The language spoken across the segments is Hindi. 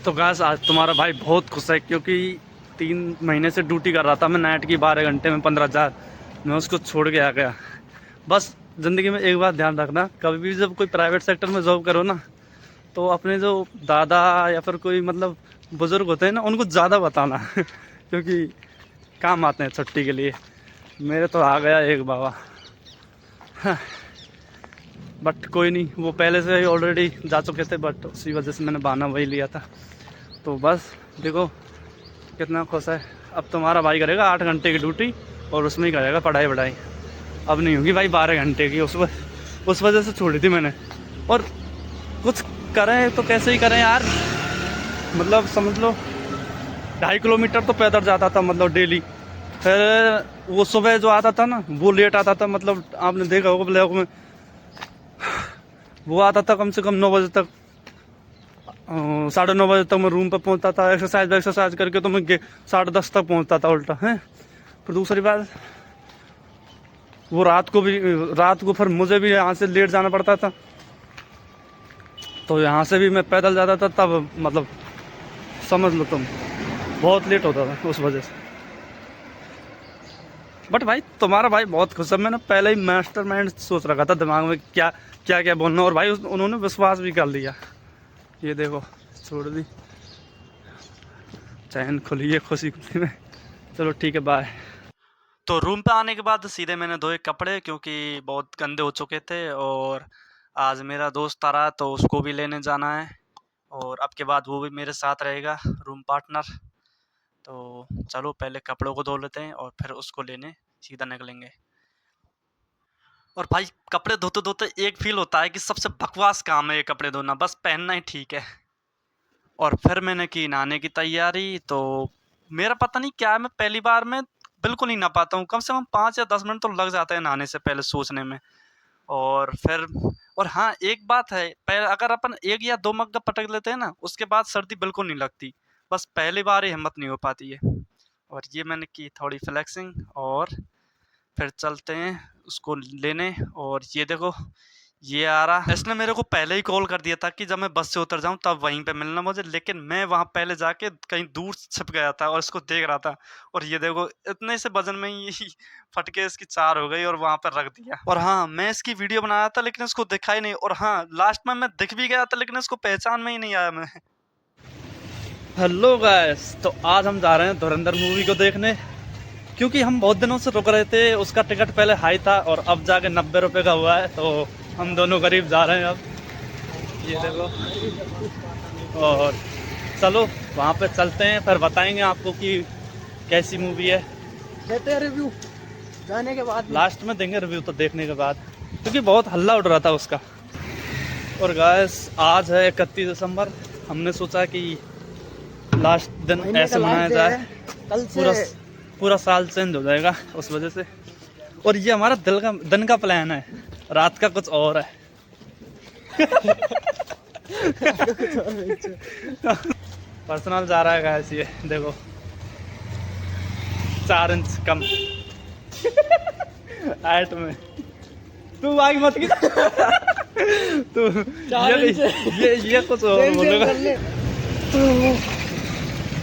तो गाइस आज तुम्हारा भाई बहुत खुश है क्योंकि 3 महीने से ड्यूटी कर रहा था मैं नाइट की 12 घंटे में 15,000 मैं उसको छोड़ के आ गया। बस ज़िंदगी में एक बात ध्यान रखना, कभी भी जब कोई प्राइवेट सेक्टर में जॉब करो ना तो अपने जो दादा या फिर कोई मतलब बुज़ुर्ग होते हैं ना उनको ज़्यादा बताना क्योंकि काम आते हैं छुट्टी के लिए। मेरे तो आ गया एक बाबा बट कोई नहीं, वो पहले से ही ऑलरेडी जा चुके थे बट उसी वजह से मैंने बहाना वही लिया था। तो बस देखो कितना खुश है। अब तुम्हारा भाई करेगा 8 घंटे की ड्यूटी और उसमें ही करेगा पढ़ाई वढ़ाई। अब नहीं होगी भाई 12 घंटे की, उस वजह से छोड़ी थी मैंने। और कुछ करें तो कैसे ही करें यार, मतलब समझ लो 2.5 किलोमीटर तो पैदल जाता था मतलब डेली। फिर वो सुबह जो आता था ना वो लेट आता था, मतलब आपने देखा होगा ब्लॉग में, वो आता था कम से कम 9 बजे तक, 9:30 बजे तक मैं रूम पर पहुंचता था। एक्सरसाइज करके तो मैं 10:30 तक पहुंचता था उल्टा है। फिर दूसरी बात वो रात को फिर मुझे भी यहाँ से लेट जाना पड़ता था, तो यहाँ से भी मैं पैदल जाता था तब मतलब समझ लो तुम बहुत लेट होता था उस वजह से। बट भाई तुम्हारा भाई बहुत खुश है, मैंने पहले ही मास्टरमाइंड सोच रखा था दिमाग में क्या क्या क्या बोलना, और भाई उन्होंने विश्वास भी कर लिया। ये देखो छोड़ दी, चैन खुली है खुशी खुशी में। चलो ठीक है बाय। तो रूम पे आने के बाद सीधे मैंने धोए कपड़े क्योंकि बहुत गंदे हो चुके थे, और आज मेरा दोस्त आ रहा है तो उसको भी लेने जाना है, और अब के बाद वो भी मेरे साथ रहेगा रूम पार्टनर। तो चलो पहले कपड़ों को धो लेते हैं और फिर उसको लेने सीधा निकलेंगे। और भाई कपड़े धोते धोते एक फील होता है कि सबसे बकवास काम है ये कपड़े धोना, बस पहनना ही ठीक है। और फिर मैंने की नहाने की तैयारी। तो मेरा पता नहीं क्या है, मैं पहली बार में बिल्कुल नहीं नहा पाता हूँ, कम से कम 5 या 10 मिनट तो लग जाते हैं नहाने से पहले सोचने में। और फिर और हाँ एक बात है, पहले अगर अपन 1 या 2 मग्गा पटक लेते हैं ना उसके बाद सर्दी बिल्कुल नहीं लगती, बस पहली बार ही हिम्मत नहीं हो पाती है। और ये मैंने की थोड़ी फ्लेक्सिंग, और फिर चलते हैं उसको लेने। और ये देखो ये आ रहा, इसने मेरे को पहले ही कॉल कर दिया था कि जब मैं बस से उतर जाऊं तब वहीं पे मिलना मुझे, लेकिन मैं वहां पहले जाके कहीं दूर छिप गया था और इसको देख रहा था। और ये देखो इतने से वजन में ही फटके इसकी 4 हो गई और वहां पर रख दिया। और हाँ मैं इसकी वीडियो बनाया था लेकिन इसको दिखा ही नहीं, और हाँ लास्ट में मैं दिख भी गया था लेकिन इसको पहचान में ही नहीं आया मैं। हेलो गाइस, तो आज हम जा रहे हैं धुरंधर मूवी को देखने, क्योंकि हम बहुत दिनों से रुक रहे थे। उसका टिकट पहले हाई था और अब जाके 90 रुपये का हुआ है, तो हम दोनों करीब जा रहे हैं अब। ये देखो, और चलो वहाँ पे चलते हैं फिर बताएंगे आपको कि कैसी मूवी है। देते हैं रिव्यू जाने के बाद, लास्ट में देंगे रिव्यू तो देखने के बाद, क्योंकि बहुत हल्ला उड़ रहा था उसका। और गाइस आज है 31 दिसंबर, हमने सोचा कि लास्ट दिन ऐसे मनाया जाए, कल पूरा से पूरा साल चेंज हो जाएगा उस वजह से। और ये हमारा दिन का प्लान है, रात का कुछ और है। पर्सनल जा रहा है गाइस, ये देखो 4 इंच कम हाइट में। तू आगे मत की तू ये कुछ और बोलेगा।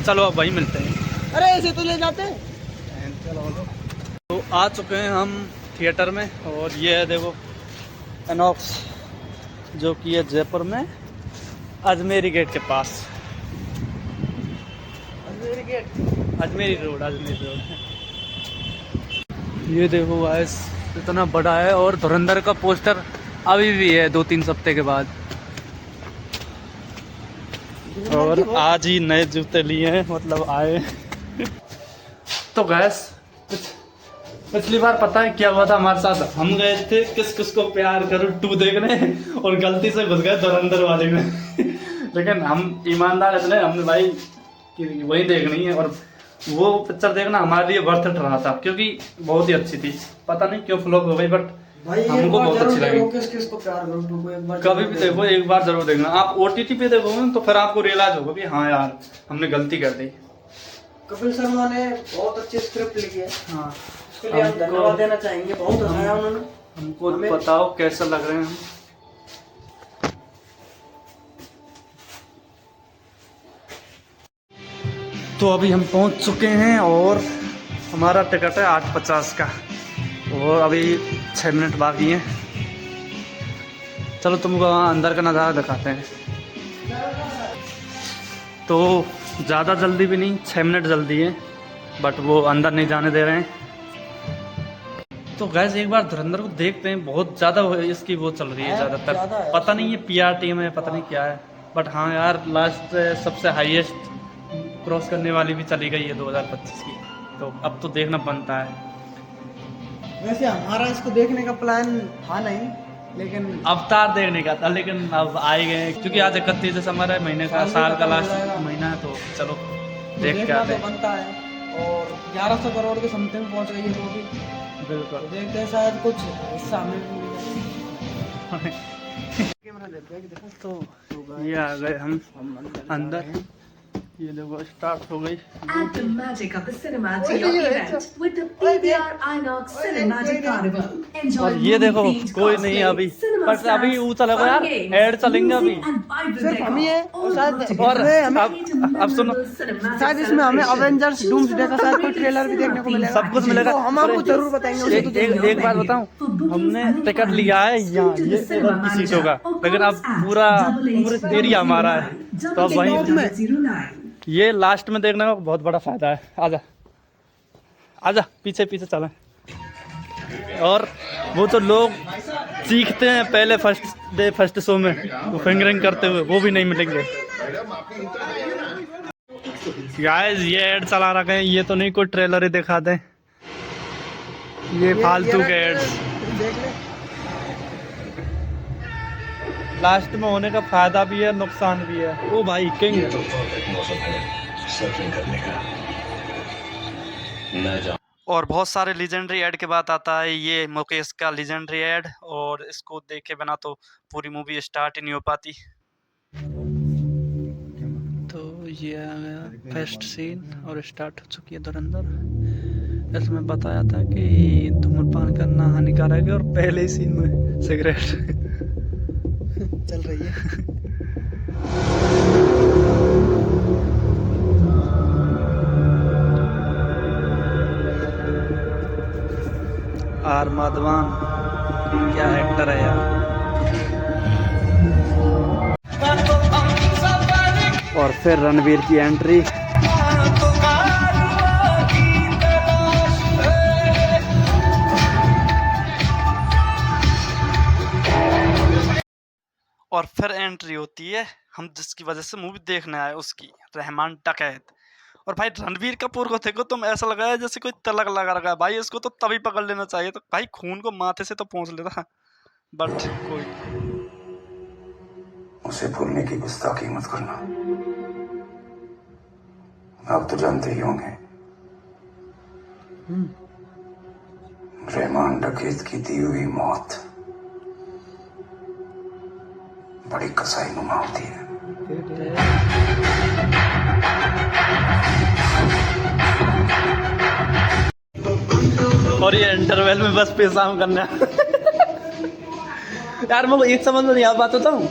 चलो अब वहीं मिलते हैं। अरे ऐसे तो ले जाते हैं। तो आ चुके हैं हम थिएटर में, और ये है देखो एनॉक्स, जो कि है जयपुर में अजमेरी गेट के पास। अजमेरी रोड। ये देखो गाइस इतना बड़ा है, और धुरंधर का पोस्टर अभी भी है 2-3 हफ्ते के बाद। और आज ही नए जूते लिए हैं, मतलब आए। तो गैस पिछली बार पता है क्या हुआ था हमारे साथ, हम गए थे किस किस को प्यार करो 2 देखने और गलती से घुस गए धुरंधर वाले में। लेकिन हम ईमानदार इतने, हमने भाई कि वही देखनी है, और वो पिक्चर देखना हमारे लिए वर्थ इट रहा था क्योंकि बहुत ही अच्छी थी। पता नहीं क्यों फ्लॉप हो गई बट हमको बहुत अच्छी लगी। किस को प्यार करो 2 को एक बार कभी भी देखो, एक बार जरूर देखना। आप OTT पे देखोगे तो फिर आपको रियलाइज होगा कि हाँ यार हमने गलती कर दी। कपिल शर्मा ने बहुत अच्छी स्क्रिप्ट लिखी है, हाँ उसके लिए हम धन्यवाद देना चाहेंगे, बहुत हंसाया उन्होंने हमको। बताओ कैसा लग रहे हैं हम। तो अभी हम पहुंच चुके हैं और हमारा टिकट है 8:50 का और अभी 6 मिनट बाकी हैं। चलो तुमको अंदर का नज़ारा दिखाते हैं। तो ज़्यादा जल्दी भी नहीं, 6 मिनट जल्दी है, बट वो अंदर नहीं जाने दे रहे हैं। तो गैस एक बार धुरंधर को देखते हैं। बहुत ज़्यादा इसकी वो चल रही है ज़्यादातर, पता नहीं ये PR टीम है, पता नहीं क्या है, बट हाँ यार लास्ट सबसे हाईएस्ट क्रॉस करने वाली भी चली गई है 2025 की, तो अब तो देखना बनता है। वैसे हमारा इसको देखने का प्लान था नहीं, लेकिन अवतार देखने का था, लेकिन अब आए गए क्योंकि आज 31 दिसंबर है, महीने का साल का लास्ट महीना है, तो चलो देख के आते हैं। बनता है और 1100 करोड़ के समथिंग पहुंच गई है वो भी। बिल्कुल तो देखते हैं शायद कुछ हिस्सा हमें कैमरा देते हैं। तो ये आ गए हम अंदर। ये देखो स्टार्ट हो गई। Add the magic of the cinema to your event with the PVR INOX Cinematic Carnival. Enjoy और ये देखो movie-themed कोई नहीं है अभी, cinema बट अभी snacks, वो चलेगा यार, fun games, ऐड चलेंगे अभी। music and vibrant सिर्फ हम ही decor, है और all शायद brought और together अब- to create a अब सुनो, memorable cinematic शायद इसमें हमें celebration. अवेंजर्स डूम्सडे का शायद कोई Choose ट्रेलर भी देखने को cinema मिलेगा। सब कुछ मिलेगा। तो हम आपको जरूर बताएंगे उसे। एक बात बताऊं, हमने टिकट लिया है यहाँ ये इधर की सीटों का, लेकिन अब पूरा एरिया हमारा है, तो अब वहीं ये लास्ट में देखने का बहुत बड़ा फायदा है। आजा आजा पीछे पीछे चलें। और वो तो लोग सीखते हैं पहले फर्स्ट शो में वो फिंगरिंग करते हुए, वो भी नहीं मिलेंगे। गाइस ये ऐड चला रखे हैं, ये तो नहीं कोई ट्रेलर ही दिखा दें, ये फालतू के एड्स। देख ले। लास्ट में होने का फायदा भी है, नुकसान भी है। ओ भाई किंग और बहुत सारे लीजेंडरी ऐड के बाद आता है ये मुकेश का लीजेंडरी ऐड, और इसको देखे बिना तो पूरी मूवी स्टार्ट ही नहीं हो पाती। तो ये आ गया फर्स्ट सीन और स्टार्ट हो चुकी है धुरंधर। इसमें बताया था कि धूम्रपान करना हानिकारक है और पहले ही सीन में सिगरेट चल रही है। आर माधवान क्या एक्टर है यार। और फिर रणवीर की एंट्री। और फिर एंट्री होती है हम जिसकी वजह से मूवी देखने आए उसकी, रहमान डकैत। और भाई रणवीर कपूर को देखो तुम, ऐसा लगा है जैसे कोई तलक लगा रखा है भाई, इसको तो तभी पकड़ लेना चाहिए, तो भाई खून को माथे से तो पहुंच लेता, बट कोई। उसे भूलने की गुस्ताखी मत करना, आप तो जानते ही होंगे रहमान डकैत की दी हुई मौत बड़ी कसाई नुमा होती है। और ये इंटरवल में बस पेशाब करना यार मेरे को एक समझ में नहीं आ बात होता हूँ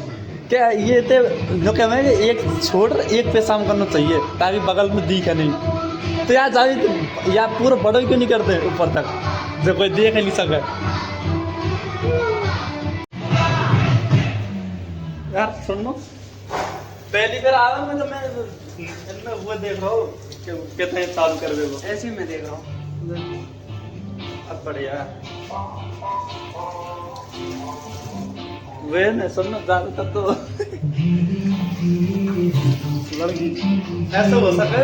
क्या ये थे जो क्या मैं एक छोड़ एक पेशाब करना चाहिए ताकि बगल में दिखे नहीं, तो यार जाए यार पूरा बड़ा क्यों नहीं करते ऊपर तक जो कोई देख नहीं सके। यार सुन लो, पहली बार आया मैं, तो मैं इनमें वो देख रहा हूँ कि कितने चालू कर दे वो, ऐसे ही मैं देख रहा हूँ। अब बढ़िया वे न सुनना ज्यादातर तो लड़की ऐसा हो सके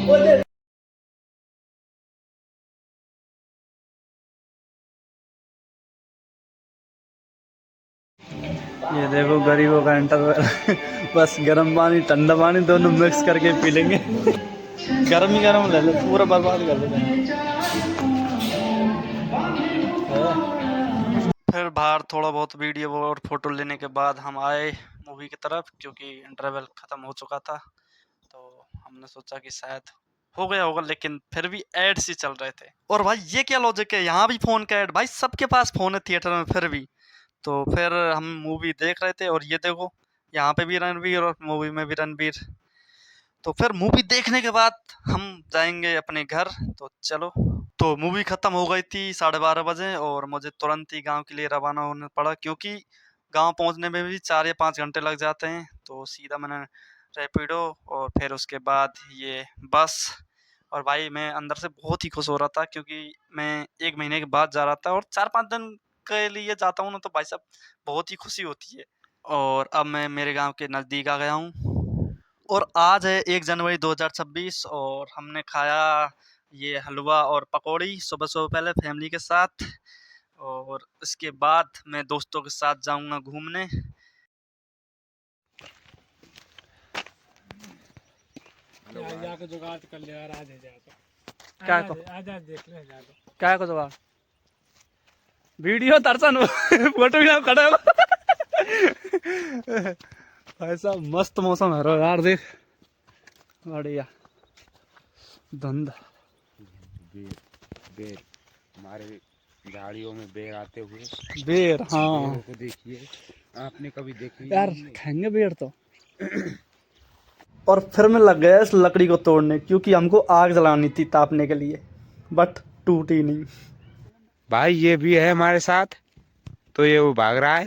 वो दे। ये देखो गरीबों का इंटरवल बस गर्म पानी ठंडा पानी दोनों मिक्स करके पी लेंगे गरम ही गरम ले ले, पूरा बर्बाद कर देंगे। फिर बाहर थोड़ा बहुत वीडियो और फोटो लेने के बाद हम आए मूवी की तरफ, क्योंकि इंटरवल ख़त्म हो चुका था, तो हमने सोचा कि शायद हो गया होगा, लेकिन फिर भी एड्स ही चल रहे थे। और भाई ये क्या लॉजिक है, यहाँ भी फ़ोन का ऐड, भाई सबके पास फ़ोन है थिएटर में फिर भी। तो फिर हम मूवी देख रहे थे और ये देखो यहाँ पे भी रणवीर और मूवी में भी रणवीर, तो फिर मूवी देखने के बाद हम जाएंगे अपने घर। तो चलो। तो मूवी खत्म हो गई थी 12:30 बजे और मुझे तुरंत ही गांव के लिए रवाना होना पड़ा, क्योंकि गांव पहुंचने में भी 4 या 5 घंटे लग जाते हैं। तो सीधा मैंने रैपिडो और फिर उसके बाद ये बस। और भाई मैं अंदर से बहुत ही खुश हो रहा था, क्योंकि मैं 1 महीने के बाद जा रहा था और 4-5 दिन के लिए जाता हूँ ना, तो भाई साहब बहुत ही खुशी होती है। और अब मैं मेरे गांव के नज़दीक आ गया हूँ और आज है 1 जनवरी 2026 और हमने खाया ये हलवा और पकौड़ी सुबह-सुबह पहले फैमिली के साथ। और इसके बाद मैं दोस्तों के साथ जाऊँगा घूमने। जाके जुगाड़ कर ले यार, आज है जाके। क्या आज देख ले जाके। क्या को जवाब वीडियो दर्शन फोटो भी खड़े हो। ऐसा मस्त मौसम है रो यार, देख बढ़िया धुंध। बेर हमारे झाड़ियों में बेर आते हुए। बेर, हाँ बेरों को देखिए, आपने कभी देखी यार, खाएंगे बेर तो। और फिर मैं लग गया इस लकड़ी को तोड़ने, क्योंकि हमको आग जलानी थी तापने के लिए, बट टूटी नहीं। भाई ये भी है हमारे साथ, तो ये वो भाग रहा है।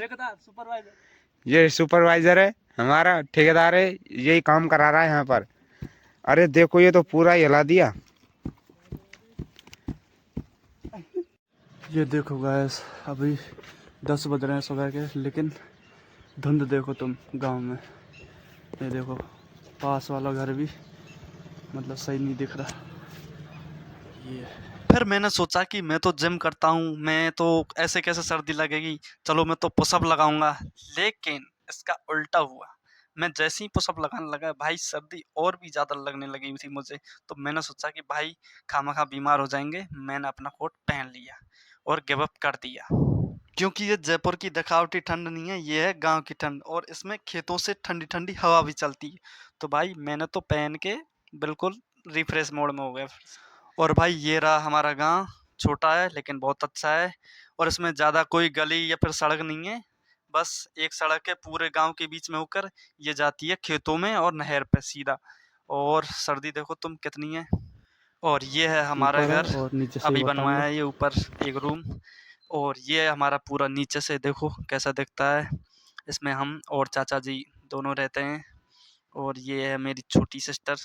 ये सुपरवाइजर है हमारा, ठेकेदार है, यही काम करा रहा है यहाँ पर। अरे देखो ये तो पूरा ही हिला दिया। ये देखो गाइस, अभी 10 बज रहे हैं सुबह के, लेकिन धुंध देखो तुम गांव में। ये देखो पास वाला घर भी मतलब सही नहीं दिख रहा। ये फिर मैंने सोचा कि मैं तो जिम करता हूँ, मैं तो ऐसे कैसे सर्दी लगेगी, चलो मैं तो पुशअप लगाऊंगा। लेकिन इसका उल्टा हुआ। मैं जैसे ही पुशअप लगाने लगा भाई, सर्दी और भी ज़्यादा लगने लगी थी मुझे। तो मैंने सोचा कि भाई खामखा बीमार हो जाएंगे। मैंने अपना कोट पहन लिया और गिव अप कर दिया, क्योंकि ये जयपुर की दिखावटी ठंड नहीं है, ये है गांव की ठंड और इसमें खेतों से ठंडी ठंडी हवा भी चलती है। तो भाई मैंने तो पहन के बिल्कुल रिफ्रेश मोड में हो गया। और भाई ये रहा हमारा गांव, छोटा है लेकिन बहुत अच्छा है और इसमें ज़्यादा कोई गली या फिर सड़क नहीं है। बस एक सड़क है पूरे गांव के बीच में होकर, ये जाती है खेतों में और नहर पे सीधा। और सर्दी देखो तुम कितनी है। और ये है हमारा घर, और नीचे से अभी बनवाया है ये ऊपर एक रूम। और ये है हमारा पूरा नीचे से देखो कैसा दिखता है। इसमें हम और चाचा जी दोनों रहते हैं। और ये है मेरी छोटी सिस्टर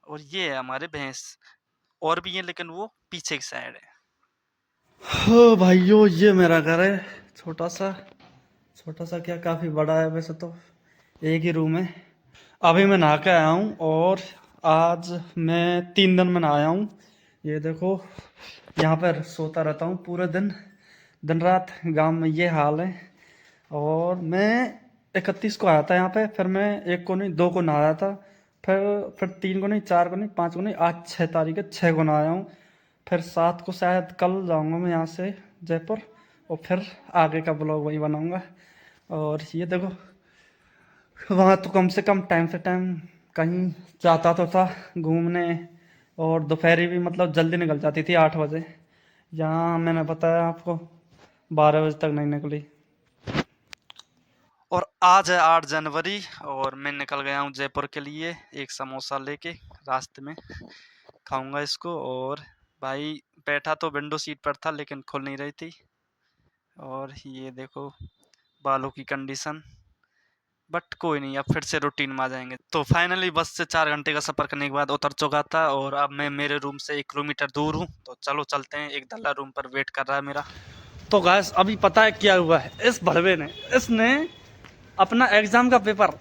और ये है हमारे भैंस। और भी हैं लेकिन वो पीछे की साइड है। हो भाइयों, ये मेरा घर है, छोटा सा क्या, काफ़ी बड़ा है वैसे तो, एक ही रूम है। अभी मैं नहा के आया हूँ और आज मैं 3 दिन में नहाया हूँ। ये देखो यहाँ पर सोता रहता हूँ पूरे दिन, दिन रात गांव में ये हाल है। और मैं 31 को आया था यहाँ पे, फिर मैं 1 को नहीं 2 को नहाया था, फिर 3 को नहीं 4 को नहीं 5 को नहीं, आज 6 तारीख है, 6 को नहाया हूँ। फिर 7 को शायद कल जाऊँगा मैं यहाँ से जयपुर, और फिर आगे का ब्लॉग वही बनाऊँगा। और ये देखो वहाँ तो कम से कम टाइम से टाइम कहीं जाता तो था घूमने, और दोपहरी भी मतलब जल्दी निकल जाती थी 8 बजे। यहाँ मैंने बताया आपको 12 बजे तक नहीं निकली। और आज है 8 जनवरी और मैं निकल गया हूँ जयपुर के लिए, एक समोसा लेके रास्ते में खाऊंगा इसको। और भाई बैठा तो विंडो सीट पर था लेकिन खुल नहीं रही थी। और ये देखो बालों की कंडीशन, बट कोई नहीं, अब फिर से रूटीन में आ जाएंगे। तो फाइनली बस से 4 घंटे का सफ़र करने के बाद उतर चुका था और अब मैं मेरे रूम से 1 किलोमीटर दूर हूँ। तो चलो चलते हैं, एक दल्ला रूम पर वेट कर रहा है मेरा। तो गाइस अभी पता है क्या हुआ है, इस भड़वे ने इसने अपना एग्ज़ाम का पेपर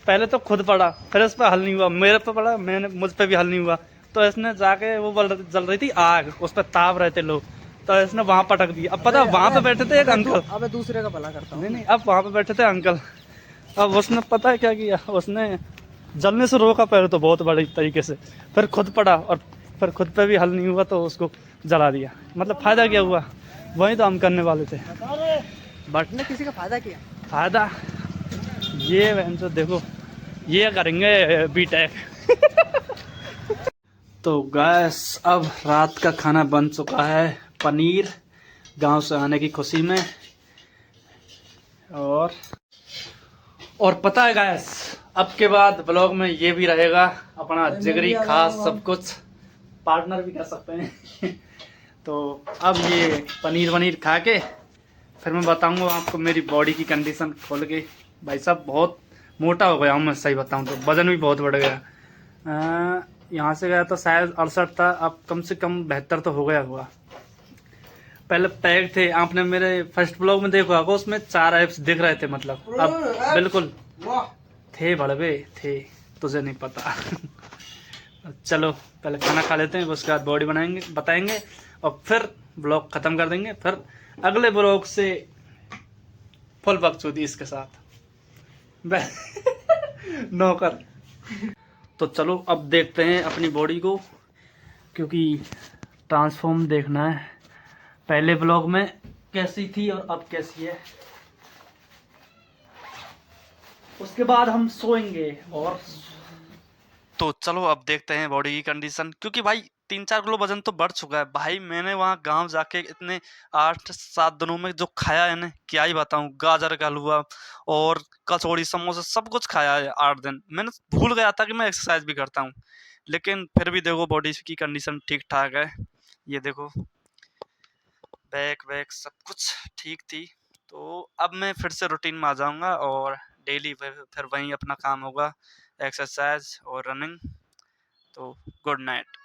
पहले तो खुद पढ़ा, फिर इस पर हल नहीं हुआ, मेरे पे पढ़ा, मैंने मुझ पे भी हल नहीं हुआ। तो इसने जाके वो जल रही थी आग, उस पर ताप रहे थे लोग, तो इसने वहाँ पटक दिया। अब पता वहाँ पे बैठे थे एक अंकल, अबे दूसरे का भला करता हूँ। नहीं अब वहाँ पे बैठे थे अंकल। अब उसने पता है क्या किया, उसने जलने से रोका पहले तो बहुत बड़ी तरीके से, फिर खुद पड़ा और फिर खुद पे भी हल नहीं हुआ तो उसको जला दिया। मतलब फ़ायदा क्या हुआ, वही तो हम करने वाले थे, बट ने किसी का फायदा किया। फ़ायदा ये तो देखो ये करेंगे बीटेक। तो गैस अब रात का खाना बन चुका है, पनीर गांव से आने की खुशी में। और पता है गैस अब के बाद ब्लॉग में ये भी रहेगा अपना जिगरी खास सब कुछ, पार्टनर भी कर सकते हैं। तो अब ये पनीर वनीर खा के फिर मैं बताऊंगा आपको मेरी बॉडी की कंडीशन खोल के। भाई साहब बहुत मोटा हो गया हूँ मैं, सही बताऊं तो वज़न भी बहुत बढ़ गया। यहाँ से गया तो शायद 68 था, अब कम से कम 72 तो हो गया होगा। पहले पैक थे, आपने मेरे फर्स्ट ब्लॉग में देखा होगा, उसमें 4 एप्स दिख रहे थे, मतलब अब बिल्कुल थे बड़े थे, तुझे नहीं पता। चलो पहले खाना खा लेते हैं, उसके बाद बॉडी बनाएंगे बताएंगे और फिर ब्लॉग ख़त्म कर देंगे। फिर अगले ब्लॉग से फुल बकचोदी इसके साथ। नौकर। तो चलो अब देखते हैं अपनी बॉडी को, क्योंकि ट्रांसफॉर्म देखना है। पहले ब्लॉग में कैसी थी और अब कैसी है, उसके बाद हम सोएंगे। और तो चलो अब देखते हैं बॉडी की कंडीशन, क्योंकि भाई 3-4 किलो वजन तो बढ़ चुका है भाई। मैंने वहाँ गांव जाके इतने 8-7 दिनों में जो खाया है ना, क्या ही बताऊँ। गाजर का हलवा और कचौड़ी समोसा सब कुछ खाया है 8 दिन। मैंने भूल गया था कि मैं एक्सरसाइज भी करता हूँ, लेकिन फिर भी देखो बॉडी की कंडीशन ठीक ठाक है। ये देखो बैक वैक सब कुछ ठीक थी। तो अब मैं फिर से रूटीन में आ जाऊँगा और डेली फिर वहीं अपना काम होगा, एक्सरसाइज और रनिंग। तो गुड नाइट।